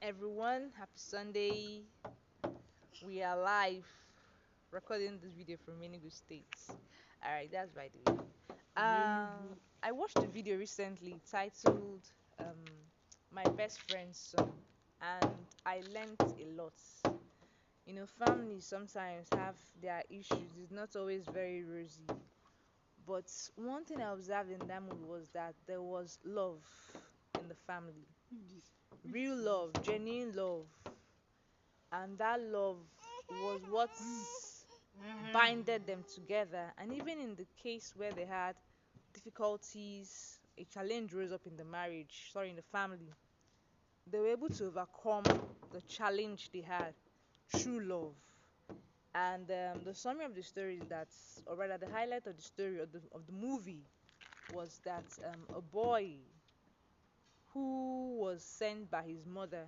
Everyone, happy Sunday. We are live recording this video from Enugu State. Alright, that's by the way. I watched a video recently titled um, My Best Friend's Son, and I learned a lot. Families sometimes have their issues, it's not always very rosy. But one thing I observed in that movie was that there was love in the family, real love, genuine love, and that love was what binded them together. And even in the case where they had difficulties, a challenge rose up in the marriage, sorry, in the family, they were able to overcome the challenge they had through love. And the summary of the story is that, or rather, the highlight of the story of the movie was that a boy who was sent by his mother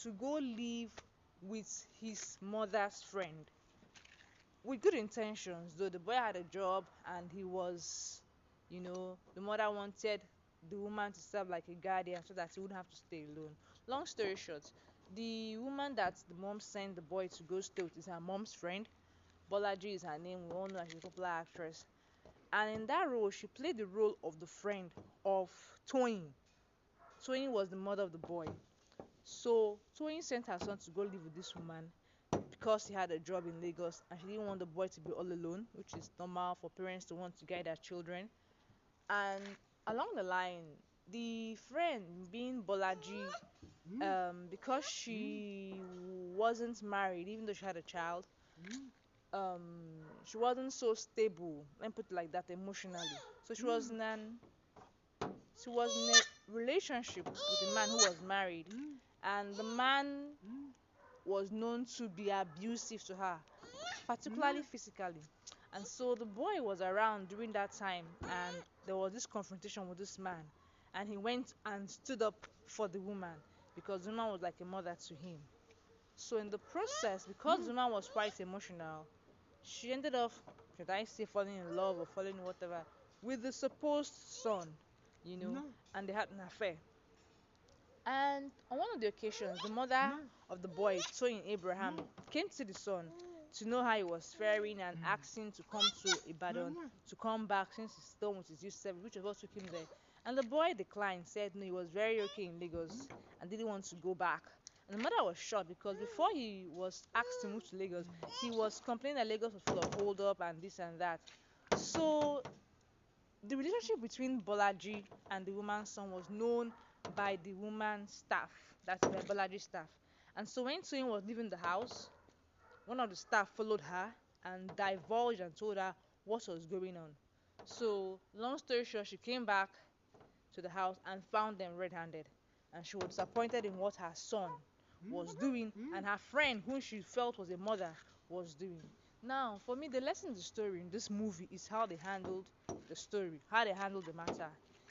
to go live with his mother's friend with good intentions. Though the boy had a job and the mother wanted the woman to serve like a guardian so that he wouldn't have to stay alone. Long story short, the woman that the mom sent the boy to go stay with is her mom's friend. Bolaji is her name. We all know that she's a popular actress. And in that role, she played the role of the friend of Toyin. Toyin was the mother of the boy. So Toyin sent her son to go live with this woman because he had a job in Lagos and she didn't want the boy to be all alone, which is normal for parents to want to guide their children. And along the line, the friend being Bolaji, because she wasn't married, even though she had a child, um, she wasn't so stable. Let me put it like that, emotionally. So she was in a relationship with a man who was married, and the man was known to be abusive to her, particularly physically. And so the boy was around during that time, and there was this confrontation with this man, and he went and stood up for the woman because the woman was like a mother to him. So in the process, because the woman was quite emotional, she ended up, should I say, falling in love or falling in whatever, with the supposed son, and they had an affair. And on one of the occasions, the mother of the boy, Toyin Abraham, came to the son to know how he was faring and asking to come to Ibadan, to come back since he's done with his youth service, which was what took him there. And the boy declined, said no, he was very okay in Lagos and didn't want to go back. And the mother was shocked because before he was asked to move to Lagos, he was complaining that Lagos was full of hold up and this and that. So the relationship between Bolaji and the woman's son was known by the woman's staff, that's the Bolaji staff. And so when Toyin was leaving the house, one of the staff followed her and divulged and told her what was going on. So, long story short, she came back to the house and found them red handed. And she was disappointed in what her son was doing and her friend, whom she felt was a mother, was doing. Now, for me, the lesson in the story in this movie is how they handled the story, how they handled the matter.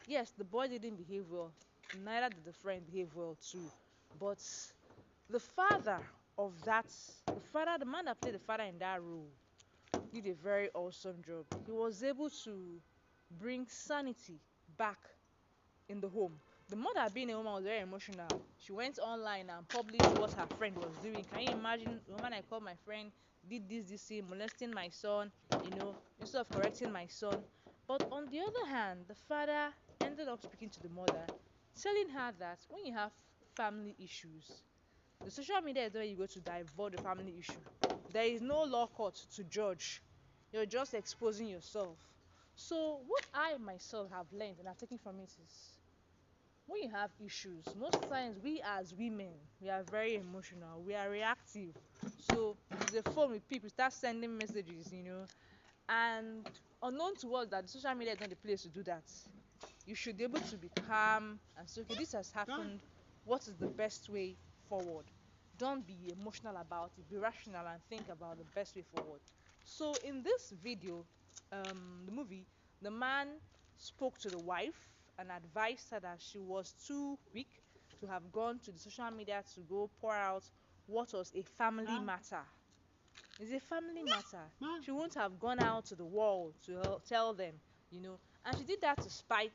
Yes, the boy didn't behave well, neither did the friend behave well, too. But the father the man that played the father in that role, did a very awesome job. He was able to bring sanity back in the home. The mother, being a woman, was very emotional. She went online and published what her friend was doing. Can you imagine? The woman I called my friend did this thing, molesting my son, instead of correcting my son. But on the other hand, the father ended up speaking to the mother, telling her that when you have family issues, the social media is where you go to divulge the family issue. There is no law court to judge. You're just exposing yourself. So what I myself have learned and I've taken from it is when you have issues, most times we as women, we are very emotional, we are reactive. So the phone with people start sending messages, and unknown to us that social media is not the place to do that. You should be able to be calm and say, okay, this has happened. What is the best way forward? Don't be emotional about it. Be rational and think about the best way forward. So in this video, the movie, the man spoke to the wife and advised her that she was too weak to have gone to the social media to go pour out what was a family matter. It's a family matter. She wouldn't have gone out to the world to tell them, and she did that to spite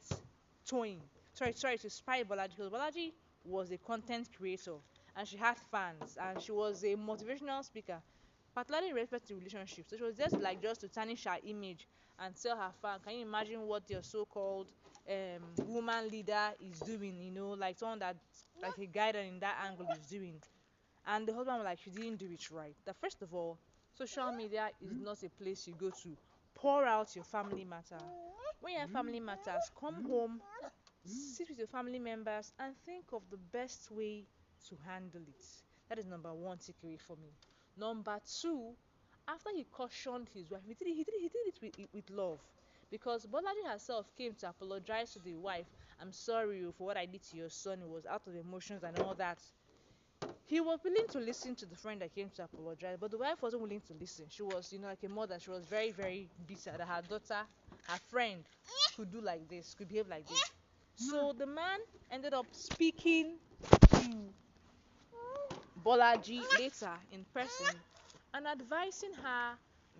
Toyin. Sorry, to spite Bolaji because Bolaji was a content creator, and she had fans, and she was a motivational speaker, particularly in respect to relationships. So she was just like just to tarnish her image and tell her fan, can you imagine what your so-called woman leader is doing? Like someone that like a guy that in that angle is doing. And the husband was like, she didn't do it right. That first of all, social media is not a place you go to pour out your family matter. When your family matters, come home, sit with your family members, and think of the best way to handle it. That is number one takeaway for me. Number two, after he cautioned his wife, he did it with love. Because Bolaji herself came to apologize to the wife. I'm sorry for what I did to your son. It was out of emotions and all that. He was willing to listen to the friend that came to apologize, but the wife wasn't willing to listen. She was, like a mother. She was very, very bitter that her daughter, her friend, could do like this, could behave like this. So the man ended up speaking to Bolaji later in person and advising her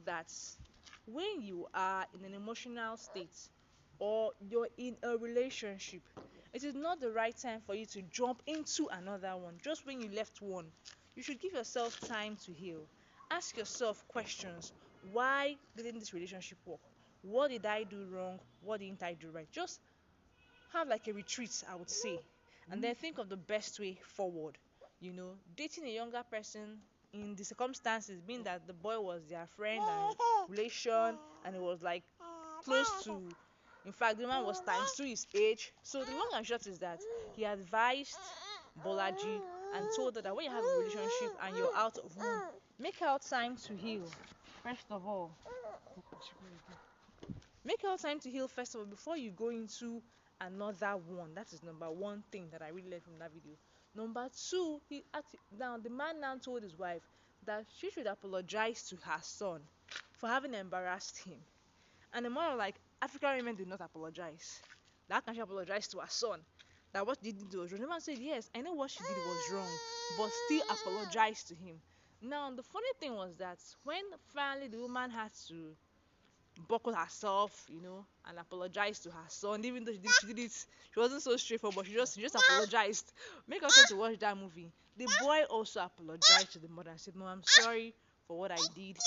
that when you are in an emotional state or you're in a relationship, it is not the right time for you to jump into another one just when you left one. You should give yourself time to heal. Ask yourself questions. Why didn't this relationship work? What did I do wrong? What didn't I do right? Just have like a retreat, I would say, and then think of the best way forward. Dating a younger person in the circumstances, being that the boy was their friend and relation, and it was like close to, in fact, the man was times two his age. So the long and short is that he advised Bolaji and told her that when you have a relationship and you're out of one, make out time to heal. First of all, make out time to heal first of all before you go into another one. That is number one thing that I really learned from that video. Number two, now the man now told his wife that she should apologize to her son for having embarrassed him. And the mother was like, African women do not apologize. How can she apologize to her son? That what she did was wrong. The man said, yes, I know what she did was wrong, but still apologize to him. Now the funny thing was that when finally the woman had to buckle herself, and apologize to her son, even though she did it, she wasn't so straightforward, but she just apologized. Make us to watch that movie. The boy also apologized to the mother and said, "Mom, I'm sorry for what I did.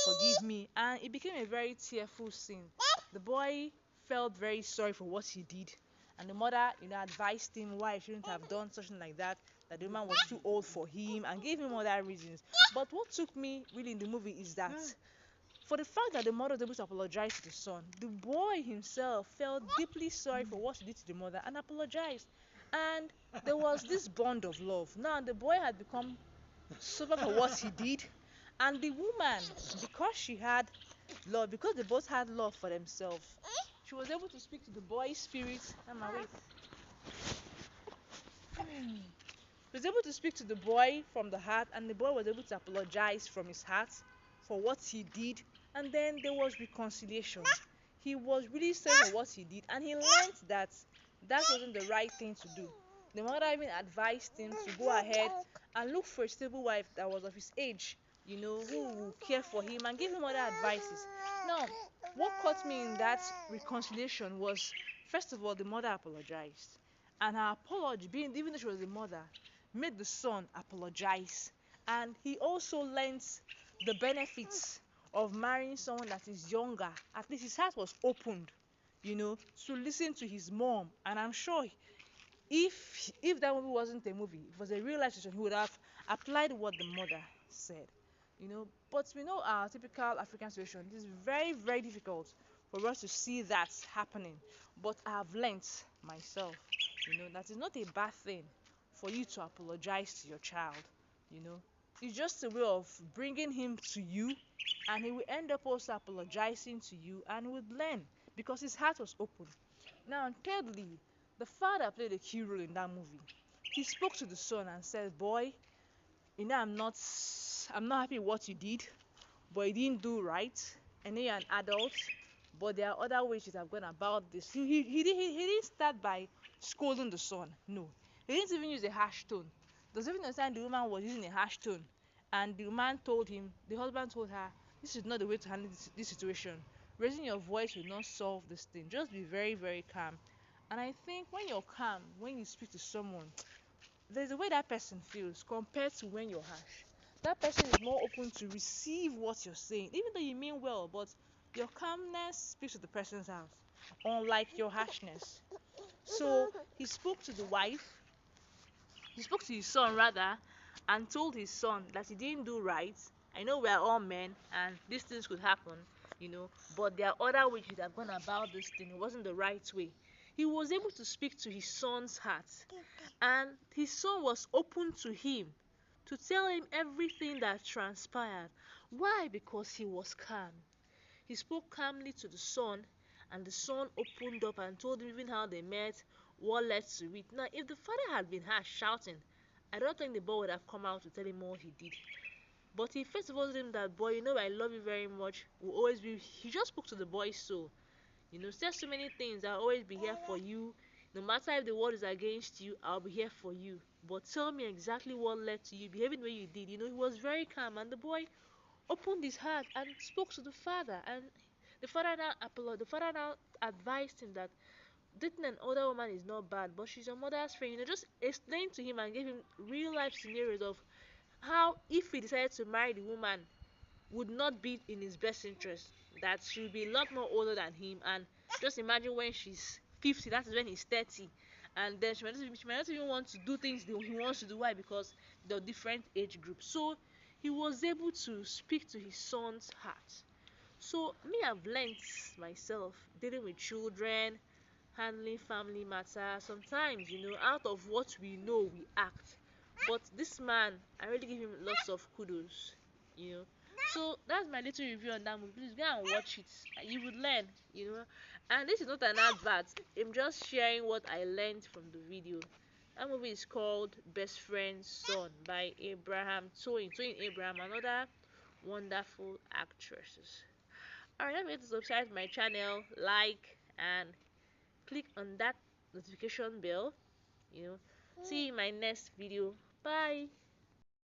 Forgive me." And it became a very tearful scene. The boy felt very sorry for what he did, and the mother, advised him why he shouldn't have done something like that. That the woman was too old for him, and gave him other reasons. But what took me really in the movie is that for the fact that the mother was able to apologize to the son, the boy himself felt deeply sorry for what he did to the mother and apologized. And there was this bond of love. Now the boy had become sorry for what he did, and the woman, because she had love, because they both had love for themselves, she was able to speak to the boy's spirit. She was able to speak to the boy from the heart, and the boy was able to apologize from his heart for what he did, and then there was reconciliation. He was really sorry for what he did, and he learned that that wasn't the right thing to do. The mother even advised him to go ahead and look for a stable wife that was of his age, who will care for him and give him other advices. Now, what caught me in that reconciliation was, first of all, the mother apologized, and her apology, being even though she was a mother, made the son apologize, and he also learned the benefits of marrying someone that is younger. At least his heart was opened, to listen to his mom. And I'm sure if that movie wasn't a movie, it was a real life situation, he would have applied what the mother said. But we know our typical African situation. It is very, very difficult for us to see that happening. But I have learnt myself, that is not a bad thing for you to apologize to your child. It's just a way of bringing him to you, and he will end up also apologizing to you and would learn because his heart was open. Now, thirdly, the father played a key role in that movie. He spoke to the son and said, "Boy, I'm not happy with what you did, but you didn't do right. I know you're an adult, but there are other ways you have gone about this." He didn't start by scolding the son. No, he didn't even use a harsh tone. Does even understand the woman was using a harsh tone, and the man told him, the husband told her, "This is not the way to handle this situation. Raising your voice will not solve this thing. Just be very, very calm." And I think when you're calm, when you speak to someone, there's a way that person feels compared to when you're harsh. That person is more open to receive what you're saying, even though you mean well, but your calmness speaks to the person's heart, unlike your harshness. So he spoke to the wife, he spoke to his son rather, and told his son that he didn't do right. I know we are all men and these things could happen, but there are other ways you have gone about this thing. It wasn't the right way. He was able to speak to his son's heart, and his son was open to him to tell him everything that transpired. Why? Because he was calm. He spoke calmly to the son, and the son opened up and told him even how they met, what led to it. Now, if the father had been harsh, shouting, I don't think the boy would have come out to tell him what he did. But he first of all told him that, boy, I love you very much. Will always be. He just spoke to the boy's soul. Said so many things. I'll always be here for you. No matter if the world is against you, I'll be here for you. But tell me exactly what led to you behaving the way you did. He was very calm, and the boy opened his heart and spoke to the father. And the father now advised him that dating an older woman is not bad, but she's your mother's friend. Just explain to him and give him real life scenarios of how, if he decided to marry the woman, would not be in his best interest. That she'll be a lot more older than him, and just imagine when she's 50, that is when he's 30, and then she might not even want to do things that he wants to do. Why? Because they're different age groups. So he was able to speak to his son's heart. So me, I've learnt myself dealing with children, handling family matters. Sometimes, out of what we know, we act. But this man, I really give him lots of kudos. You know. So that's my little review on that movie. Please go and watch it. You would learn. And this is not an advert. I'm just sharing what I learned from the video. That movie is called Best Friend's Son by Abraham Toyin. Toyin Abraham, another wonderful actresses. Alright, don't forget to subscribe to my channel, like, and click on that notification bell. See you in my next video. Bye.